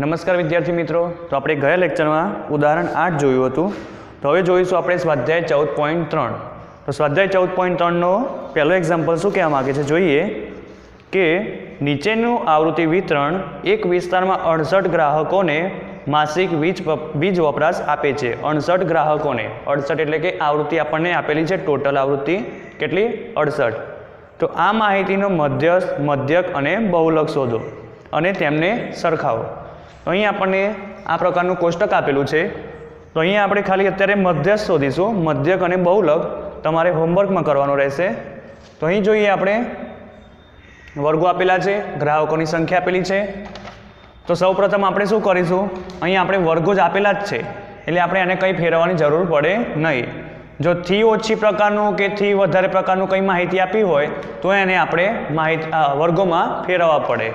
નમસ્કાર વિદ્યાર્થી મિત્રો, તો આપણે ગયા લેક્ચરમાં ઉદાહરણ 8 જોયું હતું. તો હવે જોઈશું આપણે સ્વાધ્યાય 14.3. તો સ્વાધ્યાય 14.3 નો પહેલો એક્ઝામ્પલ શું કહેવા માગે છે જોઈએ કે નીચેનું આવૃત્તિ વિતરણ એક વિસ્તારમાં 68 ગ્રાહકોને માસિક વીજ વપરાશ આપે છે. 68 ગ્રાહકોને, 68 એટલે કે આવૃત્તિ આપણને આપેલી છે, ટોટલ આવૃત્તિ કેટલી 68. તો આ માહિતીનો મધ્યક અને બહુલક શોધો અને તેમને સરખાવો. તો અહીં આપણને આ પ્રકારનું કોષ્ટક આપેલું છે. તો અહીંયા આપણે ખાલી અત્યારે મધ્યસ્થ શોધીશું. મધ્યક અને બહુલક તમારે હોમવર્કમાં કરવાનું રહેશે. તો અહીં જોઈએ આપણે વર્ગો આપેલા છે, ગ્રાહકોની સંખ્યા આપેલી છે. તો સૌપ્રથમ આપણે શું કરીશું, અહીં આપણે વર્ગો જ આપેલા જ છે એટલે આપણે એને કંઈ ફેરવવાની જરૂર પડે નહીં. જો થી ઓછી પ્રકારનું કે થી વધારે પ્રકારનું કંઈ માહિતી આપી હોય તો એને આપણે વર્ગોમાં ફેરવવા પડે.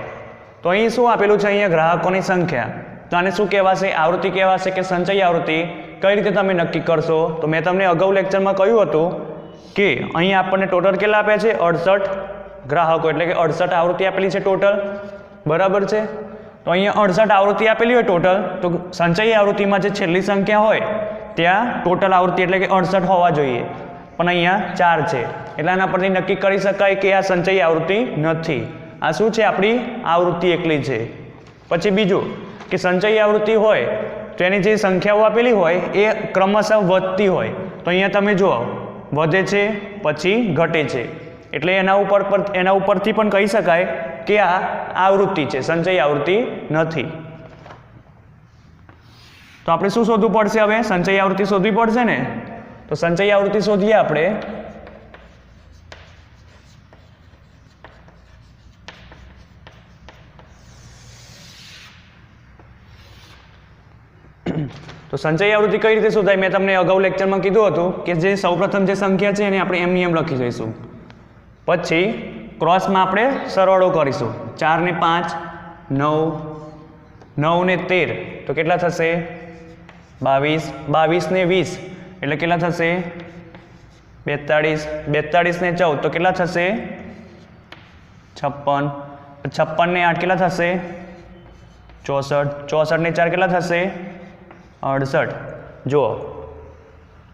તો અહીં શું આપેલું છે, અહીંયા ગ્રાહકોની સંખ્યા. તો આને શું કહેવાશે, આવૃત્તિ કહેવાશે કે સંચય આવૃત્તિ? કઈ રીતે તમે નક્કી કરશો? તો મેં તમને અગાઉ લેક્ચરમાં કહ્યું હતું કે અહીં આપણને ટોટલ કેટલા આપ્યા છે, 68 ગ્રાહકો, એટલે કે 68 આવૃત્તિ આપેલી છે ટોટલ, બરાબર છે. તો અહીંયા 68 આવૃત્તિ આપેલી હોય ટોટલ, તો સંચય આવૃત્તિમાં જે છેલ્લી સંખ્યા હોય ત્યાં ટોટલ આવૃત્તિ એટલે કે 68 હોવા જોઈએ, પણ અહીંયા 4 છે એટલે આના પરથી નક્કી કરી શકાય કે આ સંચય આવૃત્તિ નથી. આ શું છે, આપણી આવૃત્તિ એકલી છે. પછી બીજું કે સંચય આવૃત્તિ હોય તો એની જે સંખ્યાઓ આપેલી હોય એ ક્રમશઃ વધતી હોય. તો અહીંયા તમે જુઓ વધે છે પછી ઘટે છે, એટલે એના ઉપરથી પણ કહી શકાય કે આ આવૃત્તિ છે, સંચય આવૃત્તિ નથી. તો આપણે શું શોધવું પડશે હવે, સંચય આવૃત્તિ શોધવી પડશે ને. તો સંચય આવૃત્તિ શોધીએ આપણે. તો સંચય આવૃત્તિ કઈ રીતે શોધાય, મેં તમને અગાઉ લેક્ચરમાં કીધું હતું કે જે સૌપ્રથમ જે સંખ્યા છે એને આપણે એમની એમ લખી દઈશું, પછી ક્રોસમાં આપણે સરવાળો કરીશું. 4 ને 5 9, 9 ને 13 તો કેટલા થશે 22, 22 ને 20 એટલે કેટલા થશે 42, 42 ને 14 તો કેટલા થશે 56, 56 ને 8 કેટલા થશે 64, 64 ને 4 કેટલા થશે 68. જુઓ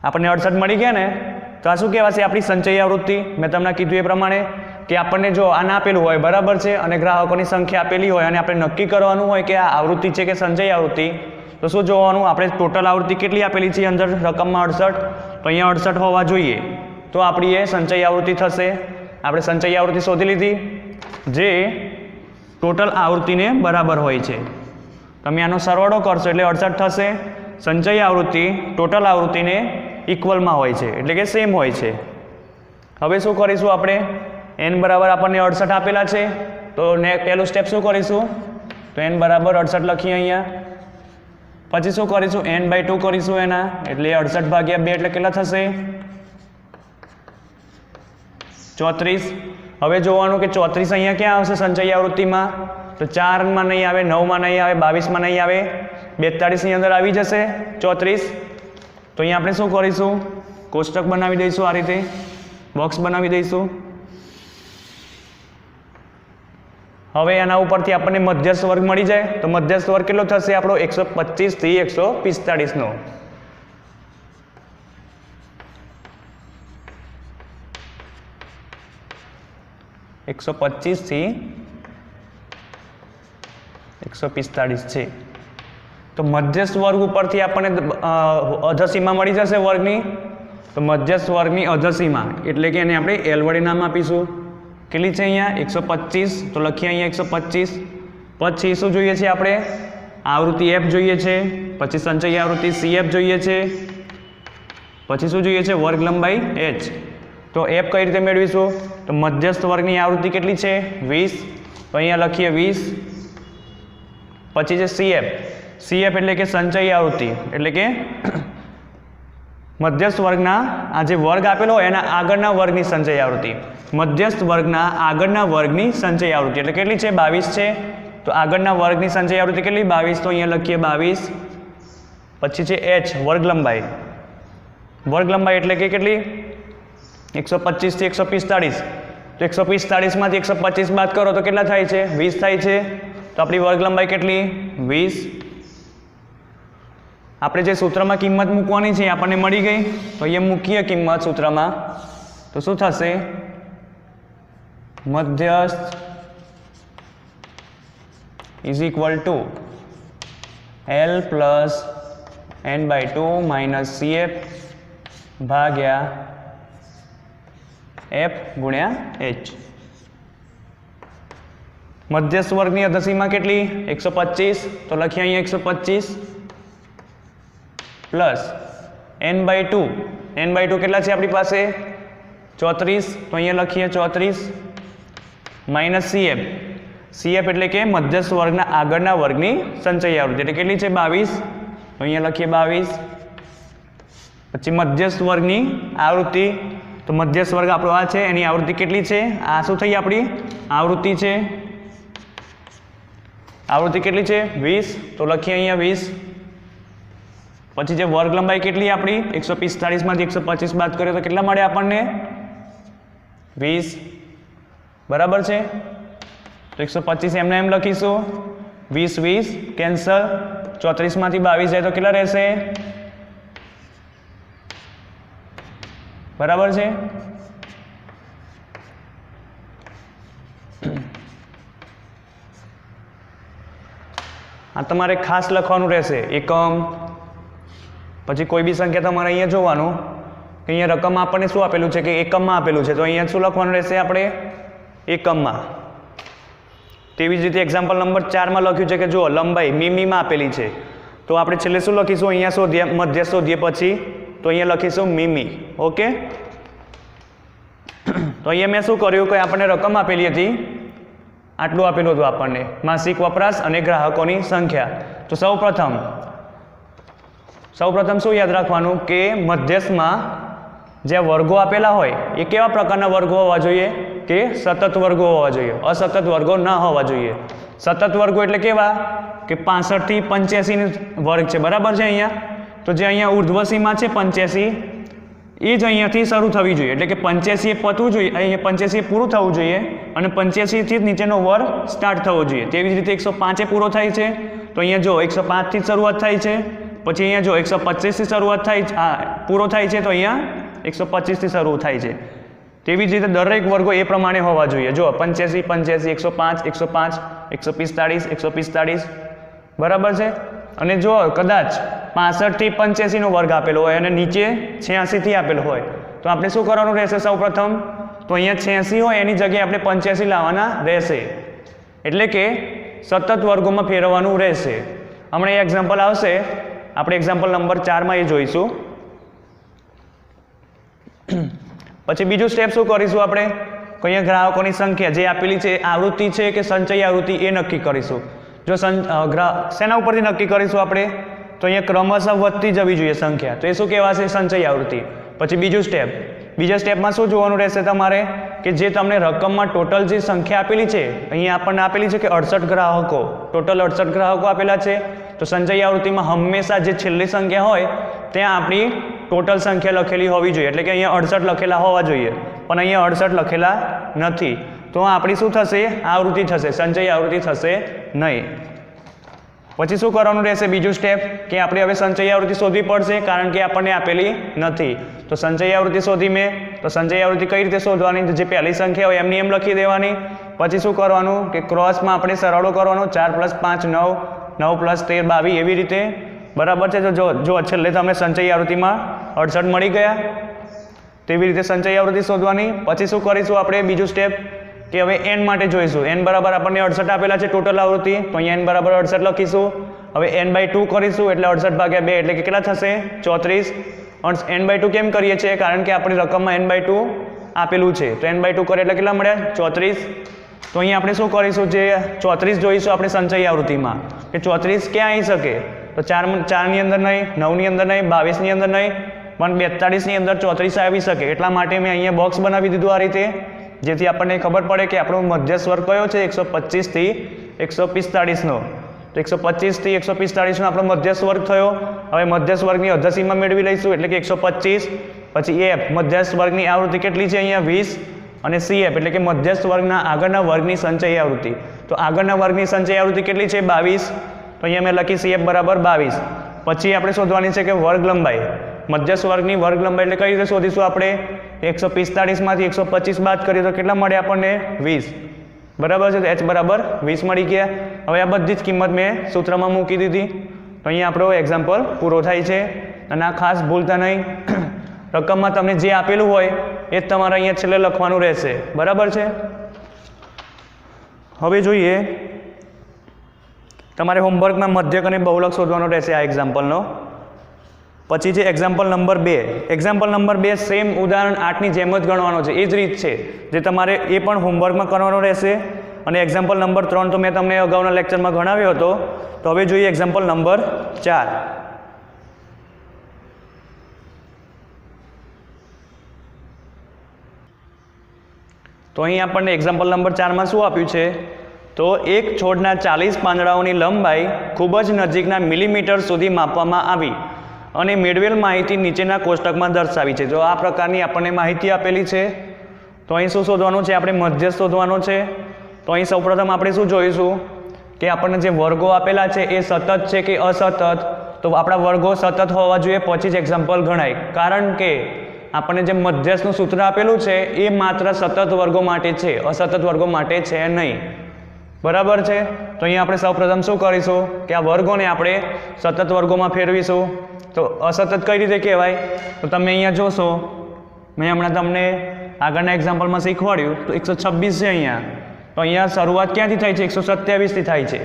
આપણને 68 મળી ગયા ને, તો આ શું કહેવાશે, આપણી સંચય આવૃત્તિ. મેં તમને કીધું એ પ્રમાણે કે આપણને જો આ ના આપેલું હોય, બરાબર છે, અને ગ્રાહકોની સંખ્યા આપેલી હોય અને આપણે નક્કી કરવાનું હોય કે આ આવૃત્તિ છે કે સંચય આવૃત્તિ, તો શું જોવાનું, આપણે ટોટલ આવૃત્તિ કેટલી આપેલી છે અંદર રકમમાં 68, તો અહીંયા 68 હોવા જોઈએ, તો આપણી એ સંચય આવૃત્તિ થશે. આપણે સંચય આવૃત્તિ શોધી લીધી જે ટોટલ આવૃત્તિને બરાબર હોય છે. તમે આનો સરવાળો કરશો એટલે 68 થશે. સંચય આવૃત્તિ ટોટલ આવૃત્તિને ઇક્વલમાં હોય છે એટલે કે સેમ હોય છે. હવે શું કરીશું આપણે, n બરાબર આપણને 68 આપેલા છે, તો પહેલું સ્ટેપ શું કરીશું, તો n બરાબર 68 લખીએ અહીંયા. પછી શું કરીશું, n/2 કરીશું એના, એટલે 68 ભાગ્યા 2 એટલે કેટલા થશે 34. હવે જોવાનું કે 34 અહીંયા ક્યાં આવશે સંચય આવૃત્તિમાં, તો 4 માં નહીં આવે, 9 માં નહીં આવે, 22 માં નહીં આવે, 42 ની અંદર આવી જશે 34. તો અહીંયા આપણે શું કરીશું, કોષ્ટક બનાવી દઈશું, આ રીતે બોક્સ બનાવી દઈશું. હવે એના ઉપરથી આપણને મધ્યસ્થ વર્ગ મળી જાય. તો મધ્યસ્થ વર્ગ કેટલો થશે આપણો 125 થી 145 નો. થી 145 છે. તો મધ્યસ્થ વર્ગ ઉપરથી આપણને અધસીમા મળી જશે વર્ગની. તો મધ્યસ્થ વર્ગની અધસીમા એટલે કે એને આપણે એલ વડે નામ આપીશું. કેટલી છે અહીંયા 125, તો લખીએ અહીંયા 125. પછી શું જોઈએ છે આપણે, આવૃત્તિ એફ જોઈએ છે, પછી સંચય આવૃત્તિ CF જોઈએ છે, પછી શું જોઈએ છે, વર્ગ લંબાઈ h. તો એફ કઈ રીતે મેળવીશું, તો મધ્યસ્થ વર્ગની આવૃત્તિ કેટલી છે 20, તો અહીંયા લખીએ 20. પછી છે CF એટલે કે સંચય આવૃત્તિ, એટલે કે મધ્યસ્થ વર્ગના આ જે વર્ગ આપેલો હોય એના આગળના વર્ગની સંચય આવૃત્તિ. મધ્યસ્થ વર્ગના આગળના વર્ગની સંચય આવૃત્તિ એટલે કેટલી છે 22 છે, તો આગળના વર્ગની સંચય આવૃત્તિ કેટલી 22, તો અહીંયા લખીએ 22. પછી છે h વર્ગ લંબાઈ. વર્ગ લંબાઈ એટલે કે કેટલી 125 થી 145, તો 145 માંથી 125 બાદ કરો તો કેટલા થાય છે 20 થાય છે. તો આપણી વર્ગ લંબાઈ કેટલી 20. આપણે જે સૂત્રમાં કિંમત મૂકવાની છે આપણને મળી ગઈ, તો અહીંયા મૂકીએ કિંમત સૂત્રમાં, તો શું થશે મધ્યસ્થ is equal to L plus n/2 minus CF ભાગ્યા F ગુણ્યા H. મધ્યસ્થ વર્ગની અધસીમા કેટલી 125, તો લખીએ અહીંયા 125 પ્લસ n/2 કેટલા છે આપણી પાસે 34, તો અહીંયા લખીએ 34 માઇનસ CF એટલે કે મધ્યસ્થ વર્ગના આગળના વર્ગની સંચયી આવૃત્તિ એટલે કેટલી છે 22, તો અહીંયા લખીએ 22. પછી મધ્યસ્થ વર્ગની આવૃત્તિ, તો મધ્યસ્થ વર્ગ આપણો આ છે, એની આવૃત્તિ કેટલી છે, આ શું થઈ આપણી આવૃત્તિ છે, આવૃત્તિ કેટલી છે 20, તો લખીએ અહીંયા 20. પછી જે વર્ગ લંબાઈ કેટલી આપણી 145 માંથી 125 બાદ કરીએ તો કેટલા મળે આપણને 20, બરાબર છે. તો 125 એમને એમ લખીશું, 20 કેન્સલ, 34 માંથી 22 જાય તો કેટલા રહેશે, બરાબર છે. આ તમારે ખાસ લખવાનું રહેશે એકમ. પછી કોઈ બી સંખ્યા તમારે અહીંયા જોવાનું કે અહીંયા રકમ આપણને શું આપેલું છે કે એકમમાં આપેલું છે, તો અહીંયા શું લખવાનું રહેશે આપણે એકમમાં. તેવી જ રીતે એક્ઝામ્પલ નંબર 4 માં લખ્યું છે કે જો લંબાઈ મીમીમાં આપેલી છે, તો આપણે છેલ્લે શું લખીશું અહીંયા શોધીએ મધ્ય શોધીએ પછી, તો અહીંયા લખીશું મીમી. ઓકે, તો અહીંયા મેં શું કર્યું કે આપણને રકમ આપેલી હતી, આટલું આપેલું હતું આપણને માસિક વપરાશ અને ગ્રાહકોની સંખ્યા. તો સૌપ્રથમ શું યાદ રાખવાનું કે મધ્યસ્થમાં જે વર્ગો આપેલા હોય એ કેવા પ્રકારના વર્ગો હોવા જોઈએ કે સતત વર્ગો હોવા જોઈએ, અસતત વર્ગો ન હોવા જોઈએ. સતત વર્ગો એટલે કેવા કે 65 થી 85 વર્ગ છે, બરાબર છે. અહીંયા તો જે અહીંયા ઉર્ધ્વ સીમા છે 85 એ જ અહીંયાથી શરૂ થવી જોઈએ, એટલે કે 85 એ પતવું જોઈએ, અહીંયા 85 એ પૂરું થવું જોઈએ અને 85 થી જ નીચેનો વર્ગ સ્ટાર્ટ થવો જોઈએ. તેવી જ રીતે 105 એ પૂરો થાય છે, તો અહીંયા જો 105 થી શરૂઆત થાય છે, પછી અહીંયા જો 125 થી શરૂઆત થાય પૂરો થાય છે, તો અહીંયા 125 થી શરૂ થાય છે. તેવી જ રીતે દરેક વર્ગો એ પ્રમાણે હોવા જોઈએ. જો 85 85 105 105 145 બરાબર છે. અને જો કદાચ 65 થી 85 નો વર્ગ આપેલો હોય અને નીચે 86 થી આપેલો હોય, તો આપણે શું કરવાનું રહેશે સૌપ્રથમ, તો અહીંયા 86 હોય એની જગ્યાએ આપણે 85 લાવવાના રહેશે, એટલે કે સતત વર્ગોમાં ફેરવવાનું રહેશે. હમણાં એ એક્ઝામ્પલ આવશે, આપણે એક્ઝામ્પલ નંબર 4 માં એ જોઈશું. પછી બીજું સ્ટેપ શું કરીશું આપણે, તો અહીંયા ગ્રાહકોની સંખ્યા જે આપેલી છે આવૃત્તિ છે કે સંચયી આવૃત્તિ એ નક્કી કરીશું. જો શેના ઉપરથી નક્કી કરીશું આપણે, તો અહીંયા ક્રમશઃ વધતી જવી જોઈએ સંખ્યા, તો એ શું કહેવાશે સંચયી આવૃત્તિ. પછી બીજા સ્ટેપમાં શું જોવાનું રહેશે તમારે કે જે તમને રકમમાં ટોટલ જે સંખ્યા આપેલી છે, અહીંયા આપણને આપેલી છે કે 68 ગ્રાહકો, ટોટલ 68 ગ્રાહકો આપેલા છે, તો સંચયી આવૃત્તિમાં હંમેશા જે છેલ્લી સંખ્યા હોય ત્યાં આપણી ટોટલ સંખ્યા લખેલી હોવી જોઈએ, એટલે કે અહીંયા 68 લખેલા હોવા જોઈએ, પણ અહીંયા 68 લખેલા નથી, તો આપણી શું થશે આવૃત્તિ થશે, સંચયી આવૃત્તિ થશે નહીં. પછી શું કરવાનું રહેશે બીજું સ્ટેપ કે આપણે હવે સંચયી આવૃત્તિ શોધવી પડશે, કારણ કે આપણને આપેલી નથી. તો સંચયી આવૃત્તિ શોધી મેં, તો સંચયી આવૃત્તિ કઈ રીતે શોધવાની, જે પહેલી સંખ્યા હોય એમની એમ લખી દેવાની. પછી શું કરવાનું કે ક્રોસમાં આપણે સરવાળો કરવાનો, 4 + 5 9, 9 + 13 22 એવી રીતે, બરાબર છે. તો જો છેલ્લે તમને સંચયી આવૃત્તિમાં 68 મળી ગયા, તેવી રીતે સંચયી આવૃત્તિ શોધવાની. પછી શું કરીશું આપણે બીજું સ્ટેપ કે હવે n માટે જોઈશું. n બરાબર આપણને 68 આપેલા છે ટોટલ આવૃત્તિ, તો અહીંયા n બરાબર 68 લખીશું. હવે n/2 કરીશું એટલે 68 ભાગ્યા 2 એટલે કે કેટલા થશે 34. n/2 કેમ કરીએ છીએ, કારણ કે આપણી રકમમાં n/2 આપેલું છે, તો n/2 કરીએ એટલે કેટલા મળ્યા 34. તો અહીંયા આપણે શું કરીશું, જે 34 જોઈશું આપણે સંચયી આવૃત્તિમાં કે 34 ક્યાં આવી શકે, તો 4 ની અંદર નહીં, 9 ની અંદર નહીં, 22 ની અંદર નહીં, પણ 42 ની અંદર 34 આવી શકે. એટલા માટે મેં અહીંયા બોક્સ બનાવી દીધું આ રીતે, જેથી આપણને ખબર પડે કે આપણો મધ્યસ્થ વર્ગ કયો છે 125 થી 145 નો. તો 125 થી 145 નો આપણો મધ્યસ્થ વર્ગ થયો. હવે મધ્યસ્થ વર્ગની અધસીમા મેળવી લઈશું, એટલે કે 125. પછી f મધ્યસ્થ વર્ગની આવૃત્તિ કેટલી છે અહીંયા 20, અને CF એટલે કે મધ્યસ્થ વર્ગના આગળના વર્ગની સંચયી આવૃત્તિ. તો આગળના વર્ગની સંચયી આવૃત્તિ કેટલી છે? 22. તો અહીંયા મેં લખી CF બરાબર 22. પછી આપણે શોધવાની છે કે વર્ગ લંબાઈ. મધ્યસ્થ વર્ગની વર્ગ લંબાઈ એટલે કઈ રીતે શોધીશું આપણે? 145 માંથી 125 બાદ કરીએ તો કેટલા મળે આપણને? 20. બરાબર છે. તો H બરાબર 20 મળી ગયા. હવે આ બધી જ કિંમત મેં સૂત્રમાં મૂકી દીધી. તો અહીંયા આપણો એક્ઝામ્પલ પૂરો થાય છે. અને આ ખાસ ભૂલતા નહીં, રકમમાં તમને જે આપેલું હોય એ જ તમારે અહીંયા છેલ્લે લખવાનું રહેશે. બરાબર છે. હવે જોઈએ, તમારે હોમવર્કમાં મધ્યક અને બહુલક શોધવાનો રહેશે આ એક્ઝામ્પલનો. પછી છે example number 2. Example number 2 same ઉદાહરણ 8ની જેમ જ ગણવાનો છે. એ જ રીત છે જે તમારે એ પણ હોમવર્કમાં કરવાનો રહેશે. અને એક્ઝામ્પલ નંબર 3 તો મેં તમને અગાઉના લેક્ચરમાં ગણાવ્યો હતો. તો હવે જોઈએ એક્ઝામ્પલ નંબર 4. તો અહીં આપણને એક્ઝામ્પલ નંબર 4માં શું આપ્યું છે? તો એક છોડના 40 પાંદડાઓની લંબાઈ ખૂબ જ નજીકના મિલીમીટર સુધી માપવામાં આવી અને મેળવેલ માહિતી નીચેના કોષ્ટકમાં દર્શાવી છે. જો આ પ્રકારની આપણને માહિતી આપેલી છે. તો અહીં શું શોધવાનું છે? આપણે મધ્યસ્થ શોધવાનો છે. તો અહીં સૌપ્રથમ આપણે શું જોઈશું કે આપણને જે વર્ગો આપેલા છે એ સતત છે કે અસતત? તો આપણા વર્ગો સતત હોવા જોઈએ, પછી જ એક્ઝામ્પલ ગણાય. કારણ કે આપણને જે મધ્યસ્થનું સૂત્ર આપેલું છે એ માત્ર સતત વર્ગો માટે છે, અસતત વર્ગો માટે છે નહીં. બરાબર છે. તો અહીંયા આપણે સૌપ્રથમ શું કરીશું કે આ વર્ગોને આપણે સતત વર્ગોમાં ફેરવીશું. તો અસતત કઈ રીતે કહેવાય? તો તમે અહીંયા જોશો, મેં હમણાં તમને આગળના એક્ઝામ્પલમાં શીખવાડ્યું. તો 126 છે અહીંયા. તો અહીંયા શરૂઆત ક્યાંથી થાય છે? 127થી થાય છે.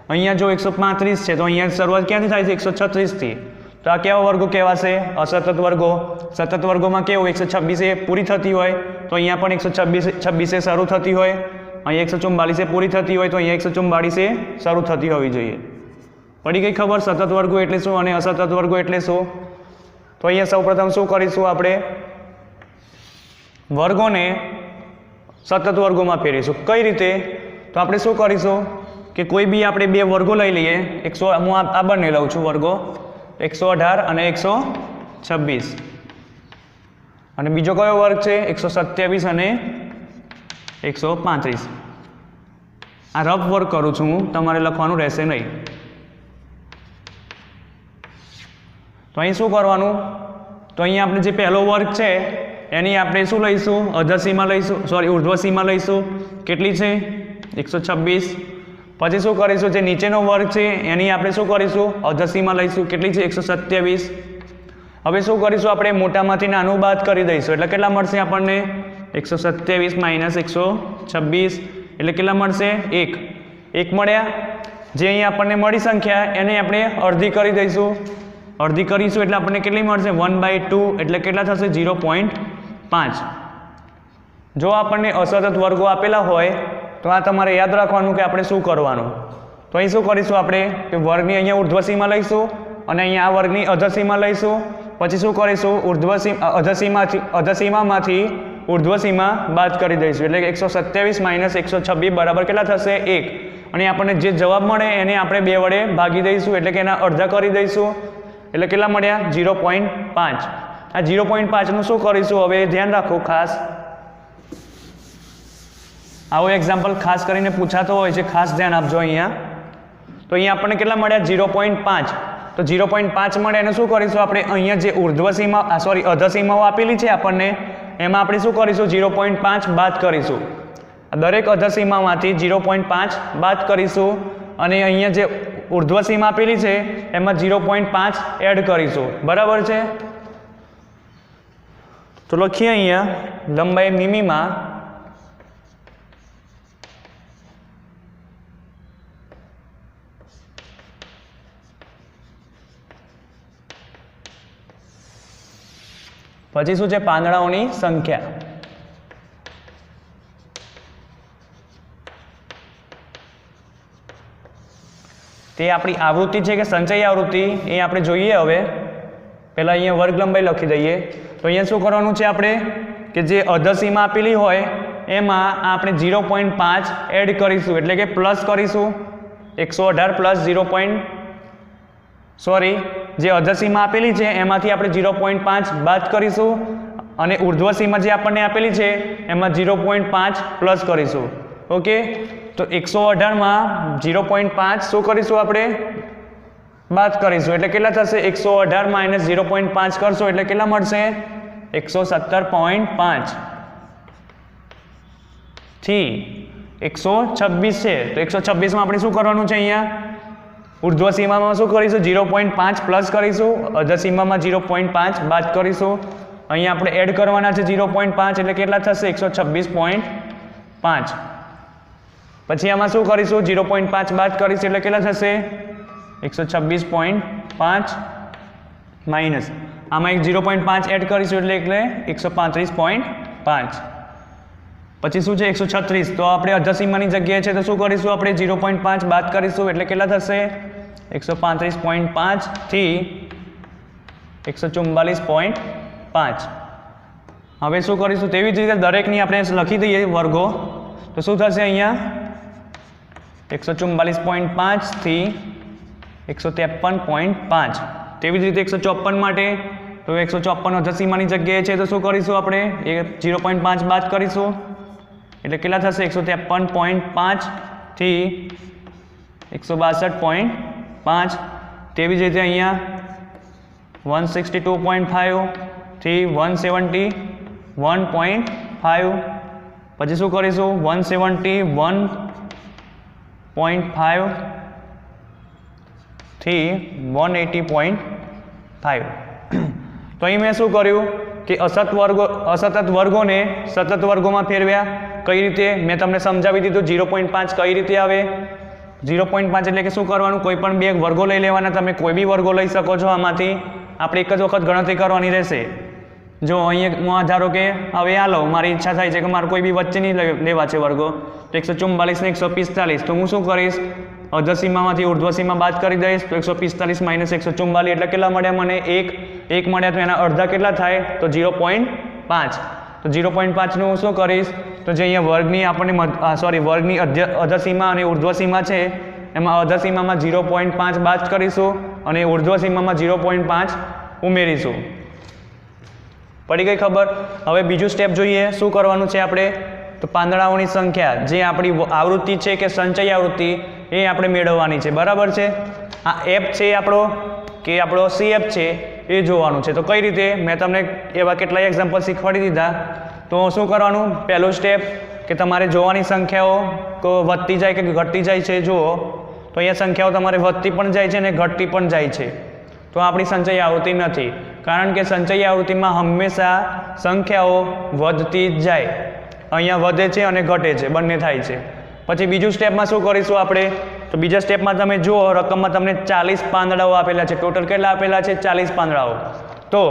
અહીંયા જો 135 છે તો અહીંયા શરૂઆત ક્યાંથી થાય છે? 136થી. તો આ કેવા વર્ગો કહેવાશે? અસતત વર્ગો. સતત વર્ગોમાં કેવું? 126 પૂરી થતી હોય તો અહીંયા પણ 126 શરૂ થતી હોય, અહીંયા 144 પૂરી થતી હોય તો અહીંયા 144 શરૂ થતી હોવી જોઈએ. પડી ગઈ ખબર? સતત વર્ગો એટલે શું અને અસતત વર્ગો એટલે શું? તો અહીંયા સૌપ્રથમ શું કરીશું? આપણે વર્ગોને સતત વર્ગોમાં ફેરવીશું. કઈ રીતે? તો આપણે શું કરીશું કે કોઈ બી આપણે બે વર્ગો લઈ લઈએ. હું આ બંને લઉં છું વર્ગો, 118 અને 126. અને બીજો કયો વર્ગ છે? 127 અને 135. આ રફ વર્ક કરું છું હું, તમારે લખવાનું રહેશે નહીં. તો અહીં શું કરવાનું? તો અહીંયા આપણે જે પહેલો વર્ગ છે એની આપણે શું લઈશું? અધસીમા લઈશું, સોરી ઉર્ધ્વસીમા લઈશું. કેટલી છે? 126. પછી શું કરીશું? જે નીચેનો વર્ગ છે એની આપણે શું કરીશું? અધસીમા લઈશું. કેટલી છે? 127. હવે શું કરીશું? આપણે મોટામાંથી નાનું બાદ કરી દઈશું. એટલે કેટલા મળશે આપણને? 127 માઇનસ 126 એટલે કેટલા મળશે? 1. 1 મળ્યા. જે અહીં આપણને મળી સંખ્યા એને આપણે અડધી કરી દઈશું. અડધી કરીશું એટલે આપણને કેટલી મળશે? 1/2 એટલે કેટલા થશે? 0.5. જો આપણને અસતત વર્ગો આપેલા હોય તો આ તમારે યાદ રાખવાનું કે આપણે શું કરવાનું. તો અહીં શું કરીશું આપણે કે વર્ગની અહીંયા ઉર્ધ્વસીમા લઈશું અને અહીંયા આ વર્ગની અધસીમા લઈશું. પછી શું કરીશું? અધસીમામાંથી ઉર્ધ્વસીમા બાદ કરી દઈશું. એટલે 127 માઇનસ 126 બરાબર કેટલા થશે? 1. અને આપણને જે જવાબ મળે એને આપણે 2 વડે ભાગી દઈશું એટલે કે એના અડધા કરી દઈશું. એટલે કેટલા મળ્યા? 0.5. આ 0.5નું શું કરીશું? હવે ધ્યાન રાખો ખાસ. આવો એક્ઝામ્પલ ખાસ કરીને પૂછાતો હોય છે, ખાસ ધ્યાન આપજો અહીંયા. તો અહીંયા આપણને કેટલા મળ્યા? 0.5. તો 0.5 મળે એને શું કરીશું આપણે? અહીંયા જે ઉર્ધ્વસીમા અધસીમાઓ આપેલી છે આપણને એમાં આપણે શું કરીશું? 0.5 બાદ કરીશું. દરેક અધસીમામાંથી 0.5 બાદ કરીશું અને અહીંયા જે ઉર્ધ્વસીમા આપેલી છે એમાં 0.5 એડ કરીશું. બરાબર છે. તો લખીએ અહીંયા લંબાઈ મીમીમાં પછી શું છે? પાંદડાઓની સંખ્યા. તે આપણી આવૃત્તિ છે કે સંચયી આવૃત્તિ એ આપણે જોઈએ. હવે પહેલાં અહીંયા વર્ગ લંબાઈ લખી દઈએ. તો અહીંયા શું કરવાનું છે આપણે કે જે અધસીમા આપેલી હોય એમાં આપણે 0.5 એડ કરીશું એટલે કે પ્લસ કરીશું. 118 પ્લસ 0. જે અધસીમા આપેલી છે એમાંથી આપણે 0.5 બાદ કરીશું અને ઉર્ધ્વ સીમા જે આપણને આપેલી છે એમાં 0.5 પ્લસ કરીશું. ઓકે, તો 118માં 0.5 શું કરીશું આપણે બાદ કરીશું એટલે કેટલા થશે 118 માઇનસ 0.5 કરશો એટલે કેટલા મળશે 117.5 થી 126 છે. તો 126માં આપણે શું કરવાનું છે અહીંયા ઉર્ધ્વ સીમામાં શું કરીશું 0.5 પ્લસ કરીશું, અધર સીમામાં 0.5 બાદ કરીશું. અહીંયા આપણે એડ કરવાના છે 0.5 એટલે કેટલા થશે 126.5. પછી આમાં શું કરીશું 0.5 બાદ કરીશું એટલે કેટલા થશે 126.5 માઇનસ આમાં એક 0.5 એડ કરીશું એટલે 135.5. પછી શું છે 136, તો આપણે અધર સીમાની જગ્યાએ છે તો શું કરીશું આપણે 0.5 બાદ કરીશું એટલે કેટલા થશે 135.5 થી 144.5. હવે શું કરીશું તેવી જ રીતે દરેકની આપણે લખી દઈએ વર્ગો, તો શું થશે અહીંયા 144.5 થી 153.5. તેવી જ રીતે 154 માટે તો 154 અધર સીમાની જગ્યાએ છે તો શું કરીશું આપણે 0.5 બાદ કરીશું એટલે કેટલા થશે 153.5 થી 162.5. તેવી જ રીતે અહીંયા 162.5 થી 171.5. પછી શું કરીશું 171.5 થી 180.5. તો અહીં મેં શું કર્યું કે અસતત વર્ગોને સતત વર્ગોમાં ફેરવ્યા. કઈ રીતે મેં તમને સમજાવી દીધું 0.5 કઈ રીતે આવે. 0.5 એટલે કે શું કરવાનું કોઈ પણ બે વર્ગો લઈ લેવાના, તમે કોઈ બી વર્ગો લઈ શકો છો. આમાંથી આપણે એક જ વખત ગણતરી કરવાની રહેશે. જો અહીંયા ધારો કે હવે હાલો મારી ઈચ્છા થાય છે કે મારે કોઈ બી વચ્ચે નહીં લેવા છે વર્ગો, તો 144 ને 145, તો હું શું કરીશ અધર સીમામાંથી ઉર્ધ્વ સીમા બાદ કરી દઈશ. તો 145 માઇનસ 144 એટલે કેટલા મળ્યા મને 1 મળ્યા. તો એના અડધા કેટલા થાય તો 0.5. તો 0.5 નું હું શું કરીશ તો જે અહીંયા વર્ગની આપણને વર્ગની અધર સીમા અને ઉર્ધ્વ સીમા છે એમાં અધર સીમામાં 0.5 બાદ કરીશું અને ઉર્ધ્વ સીમામાં 0.5 ઉમેરીશું. પડી ગઈ ખબર. હવે બીજું સ્ટેપ જોઈએ શું કરવાનું છે આપણે, તો પાંદડાઓની સંખ્યા જે આપણી આવૃત્તિ છે કે સંચય આવૃત્તિ એ આપણે મેળવવાની છે. બરાબર છે. આ એફ છે આપણો CF છે એ જોવાનું છે. તો કઈ રીતે મેં તમને એવા કેટલાય એક્ઝામ્પલ શીખવાડી દીધા. તો શું કરવાનું પહેલું સ્ટેપ કે તમારે જોવાની સંખ્યાઓ વધતી જાય કે ઘટતી જાય છે જુઓ. તો અહીંયા સંખ્યાઓ તમારે વધતી પણ જાય છે અને ઘટતી પણ જાય છે. તો આપણી સંચય આવૃત્તિ નથી, કારણ કે સંચય આવૃત્તિમાં હંમેશા સંખ્યાઓ વધતી જ જાય. અહીંયા વધે છે અને ઘટે છે, બંને થાય છે. પછી બીજું સ્ટેપમાં શું કરીશું આપણે, તો બીજા સ્ટેપમાં તમે જુઓ રકમમાં તમને 40 પાંદડાઓ આપેલા છે. ટોટલ કેટલા આપેલા છે 40 પાંદડાઓ. તો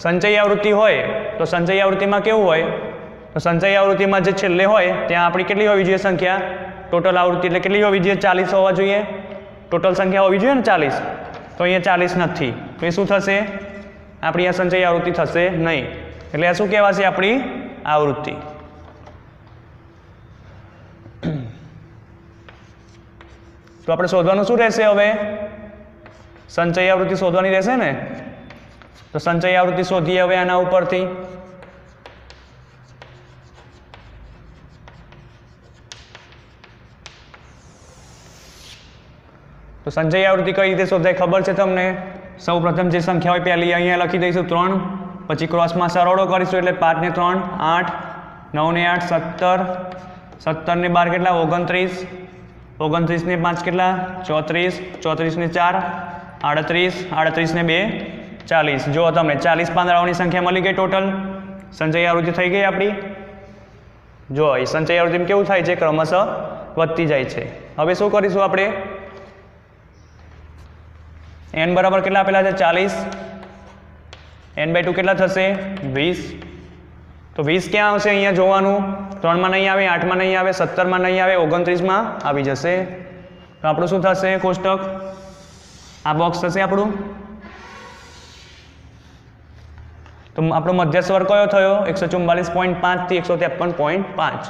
સંચય આવૃત્તિ હોય તો સંચય આવૃત્તિમાં કેવું હોય તો સંચય આવૃત્તિમાં જે છેલ્લે હોય ત્યાં આપણી કેટલી હોવી જોઈએ સંખ્યા, ટોટલ આવૃત્તિ એટલે કેટલી હોવી જોઈએ 40 હોવા જોઈએ. ટોટલ સંખ્યા હોવી જોઈએ ને 40. તો અહીંયા 40 નથી, તો એ શું થશે આપણી આ સંચય આવૃત્તિ થશે નહીં. એટલે આ શું કહેવાશે આપણી આવૃત્તિ. તો આપણે શોધવાનું શું રહેશે હવે, સંચય આવૃત્તિ શોધવાની રહેશે ને. તો સંચય આવૃત્તિ શોધીએ હવે આના ઉપરથી. તો સંચય આવૃત્તિ કઈ રીતે શોધાય ખબર છે તમને. સૌ પ્રથમ જે સંખ્યા હોય પહેલી અહીંયા લખી દઈશું 3, પછી ક્રોસમાં સરવાળો કરીશું એટલે 5 ને 3 8, 9 ને 8 17, 17 ને 12 કેટલા 29, 29 ને 5 કેટલા 34, 34 ને 4 38, 38 ને 2 40. જો તમને 40 પાંદડાઓની સંખ્યા મળી ગઈ ટોટલ. સંચય આવૃત્તિ થઈ ગઈ આપણી. જો એ સંચય આવૃત્તિમાં કેવું થાય છે ક્રમશઃ વધતી જાય છે. હવે શું કરીશું આપણે, n બરાબર કેટલા આપેલા છે 40, n/2 કેટલા થશે 20. તો 20 ક્યાં આવશે અહીંયા જોવાનું, 3માં નહીં આવે, 8માં નહીં આવે, 17માં નહીં આવે, 29માં આવી જશે. તો આપણું શું થશે કોષ્ટક, આ બોક્સ થશે આપણું. તો આપણો મધ્યસ્થ વર્ગ કયો થયો 144.5 થી 153.5.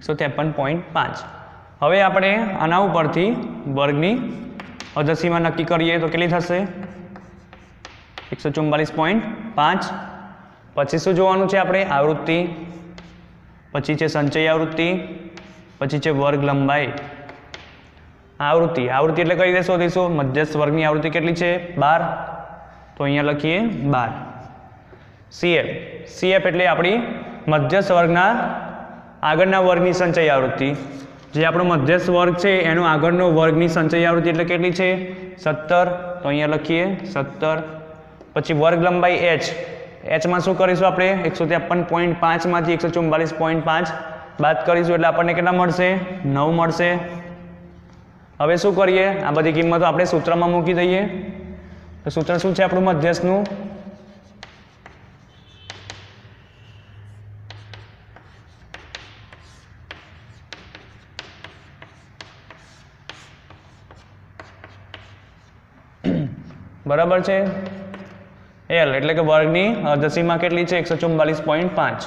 153.5. હવે આપણે આના ઉપરથી વર્ગની અધસીમા નક્કી કરીએ તો કેટલી થશે? 144.5. પછી શું જોવાનું છે આપણે? આવૃત્તિ, પછી છે સંચય આવૃત્તિ, પછી છે વર્ગ લંબાઈ. આવૃત્તિ એટલે કઈ રીતે શોધીશું? મધ્યસ્થ વર્ગની આવૃત્તિ કેટલી છે? 12. તો અહીંયા લખીએ 12. CF એટલે આપણી મધ્યસ્થ વર્ગના આગળના વર્ગની સંચય આવૃત્તિ. જે આપણો મધ્યસ્થ વર્ગ છે એનો આગળનો વર્ગની સંચય આવૃત્તિ એટલે કેટલી છે? 17. તો અહીંયા લખીએ 17. પછી વર્ગ લંબાઈ Hમાં શું કરીશું આપણે? 153.5 માંથી 144.5 બાદ કરીશું એટલે આપણને કેટલા મળશે? 9 મળશે. હવે શું કરીએ? આ બધી કિંમતો આપણે સૂત્રમાં મૂકી દઈએ. તો સૂત્ર શું છે આપણું મધ્યસ્થનું? બરાબર છે? L એટલે કે વર્ગની અધસીમા કેટલી છે? 144.5.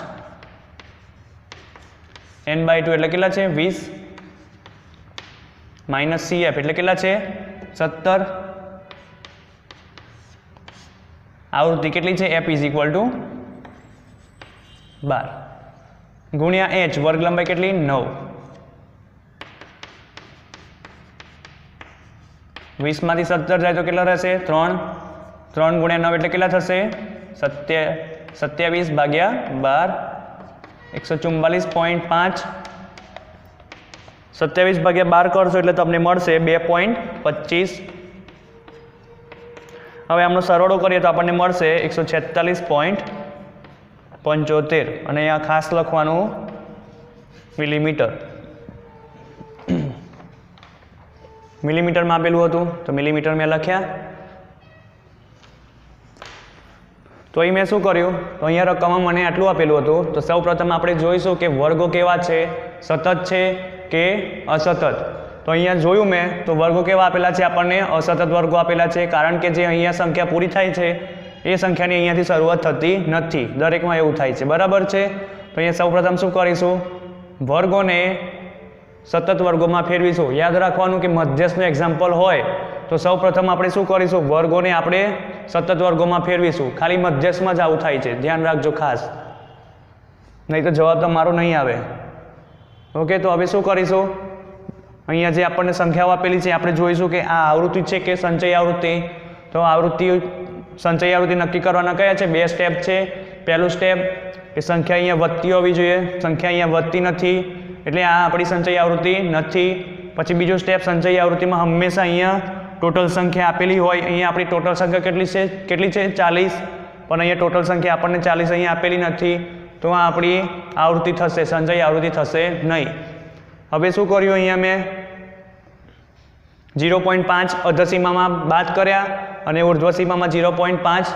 n/2 એટલે કેટલા છે? 20. માઇનસ CF એટલે કેટલા છે? 17. આવૃત્તિ કેટલી છે? F = 12 ગુણ્યા H વર્ગ લંબાઈ કેટલી? 9. 20 માંથી 17 જાય તો કેટલા રહેશે? 3. 3 ગુણ્યા 9 એટલે કેટલા થશે? 27 ભાગ્યા 12 144.5. 27 ભાગ્યા 12 કરશો એટલે તમને મળશે 2.25. હવે આમનો સરવાળો કરીએ તો આપણને મળશે 146.75. અને અહીંયા ખાસ લખવાનું મિલીમીટર. મિલીમીટરમાં આપેલું હતું તો મિલીમીટર મેં લખ્યા. તો અહીં મેં શું કર્યું? તો અહીંયા રકમમાં મને આટલું આપેલું હતું. તો સૌપ્રથમ આપણે જોઈશું કે વર્ગો કેવા છે, સતત છે કે અસતત. તો અહીંયા જોયું મેં તો વર્ગો કેવા આપેલા છે? આપણને અસતત વર્ગો આપેલા છે. કારણ કે જે અહીંયા સંખ્યા પૂરી થાય છે એ સંખ્યાની અહીંયાથી શરૂઆત થતી નથી. દરેકમાં એવું થાય છે. બરાબર છે? તો અહીંયા સૌપ્રથમ શું કરીશું? વર્ગોને સતત વર્ગોમાં ફેરવીશું. યાદ રાખવાનું કે મધ્યસ્થનું એક્ઝામ્પલ હોય તો સૌપ્રથમ આપણે શું કરીશું? વર્ગોને આપણે સતત વર્ગોમાં ફેરવીશું. ખાલી મધ્યસ્થમાં જ આવું થાય છે, ધ્યાન રાખજો ખાસ, નહીં તો જવાબ તમારો નહીં આવે. ઓકે, તો હવે શું કરીશું? અહીંયા જે આપણને સંખ્યાઓ આપેલી છે આપણે જોઈશું કે આ આવૃત્તિ છે કે સંચય આવૃત્તિ. તો સંચય આવૃત્તિ નક્કી કરવાના કયા છે? 2 સ્ટેપ છે. પહેલું સ્ટેપ કે સંખ્યા અહીંયા વધતી હોવી જોઈએ. સંખ્યા અહીંયા વધતી નથી એટલે આ આપણી સંચય આવૃત્તિ નથી. પછી બીજો સ્ટેપ, સંચય આવૃત્તિમાં હંમેશા અહીંયા ટોટલ સંખ્યા આપેલી હોય. અહીંયા આપણી ટોટલ સંખ્યા કેટલી છે? 40. પણ અહીંયા ટોટલ સંખ્યા આપણને 40 અહીંયા આપેલી નથી. તો આ આપણી આવૃત્તિ થશે, સંચય આવૃત્તિ થશે નહીં. હવે શું કર્યું? અહીંયા મેં 0.5 અધસીમામાં બાદ કર્યા અને ઉર્ધ્વસીમામાં 0.5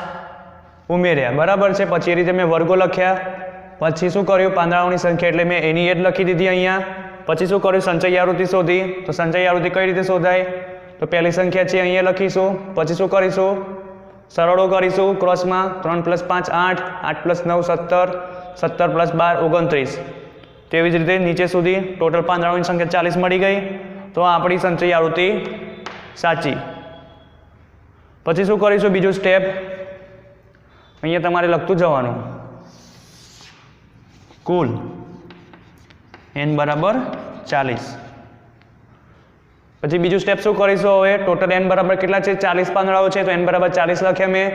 ઉમેર્યા. બરાબર છે? પછી એ રીતે મેં વર્ગો લખ્યા. પછી શું કર્યું? પાંદડાઓની સંખ્યા એટલે મેં એની એડ લખી દીધી અહીંયા. પછી શું કર્યું? સંચય આવૃત્તિ શોધી. તો સંચય આવૃત્તિ કઈ રીતે શોધાય? તો પહેલી સંખ્યા છે અહીંયા લખીશું. પછી શું કરીશું? સરળો કરીશું ક્રોસમાં. 3 + 5 8, 8 + 9 17, 17 + 12 29. તેવી જ રીતે નીચે સુધી ટોટલ પાંદડાઓની સંખ્યા 40 મળી ગઈ. તો આ આપણી સંચય આવૃત્તિ સાચી. પછી શું કરીશું? બીજું સ્ટેપ અહીંયા તમારે લખતું જવાનું. કુલ n = 40. પછી બીજું સ્ટેપ શું કરીશું? હવે ટોટલ n બરાબર કેટલા છે? 40 પાંદડાઓ છે તો n = 40 લખ્યા મેં.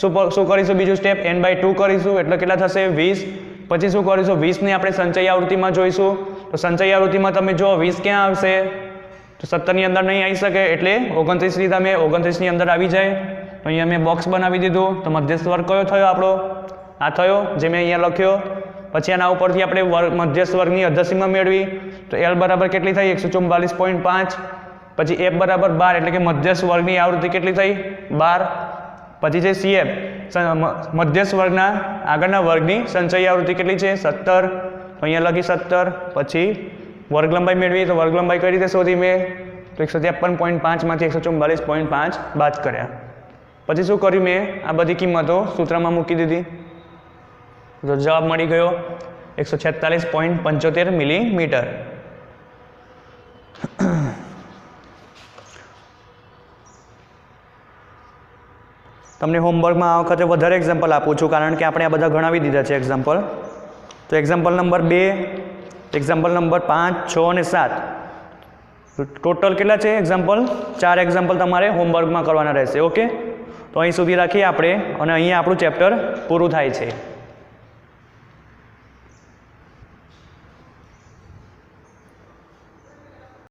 શું કરીશું? બીજું સ્ટેપ n/2 કરીશું એટલે કેટલા થશે? 20. પછી શું કરીશું? 20 ને આપણે સંચય આવૃત્તિમાં જોઈશું. તો સંચય આવૃત્તિમાં તમે જો 20 ક્યાં આવશે? તો 17 ની અંદર નહીં આવી શકે એટલે 29 લીધા મેં. 29 ની અંદર આવી જાય. તો અહીંયા મેં બોક્સ બનાવી દીધું. તો મધ્યસ્થ વર્ગ કયો થયો આપણો? આ થયો જે મેં અહીંયા લખ્યો. પછી આના ઉપરથી આપણે મધ્યસ્થ વર્ગની અધસીમા મેળવી. તો L બરાબર કેટલી થઈ? 144.5. પછી F બરાબર 12 એટલે કે મધ્યસ્થ વર્ગની આવૃત્તિ કેટલી થઈ? 12. પછી છે CF મધ્યસ્થ વર્ગના આગળના વર્ગની સંચય આવૃત્તિ કેટલી છે? 17. તો અહીંયા લખી 17. પછી વર્ગ લંબાઈ મેળવી. તો વર્ગ લંબાઈ કઈ રીતે શોધી મેં? તો 153.5 માંથી 144.5 બાદ કર્યા. પછી શું કર્યું મેં? આ બધી કિંમતો સૂત્રમાં મૂકી દીધી. તો જવાબ મળી ગયો. 146.75 મિલીમીટર. તમને હોમવર્કમાં આ વખતે વધારે એક્ઝામ્પલ આપું છું કારણ કે આપણે આ બધા ગણાવી દીધા છે એક્ઝામ્પલ. તો એક્ઝામ્પલ નંબર 2, એક્ઝામ્પલ નંબર 5, 6 અને 7 ટોટલ કેટલા છે એક્ઝામ્પલ? 4 એક્ઝામ્પલ તમારે હોમવર્કમાં કરવાના રહેશે. ઓકે, તો અહીં સુધી રાખીએ આપણે અને અહીંયા આપણું ચેપ્ટર પૂરું થાય છે.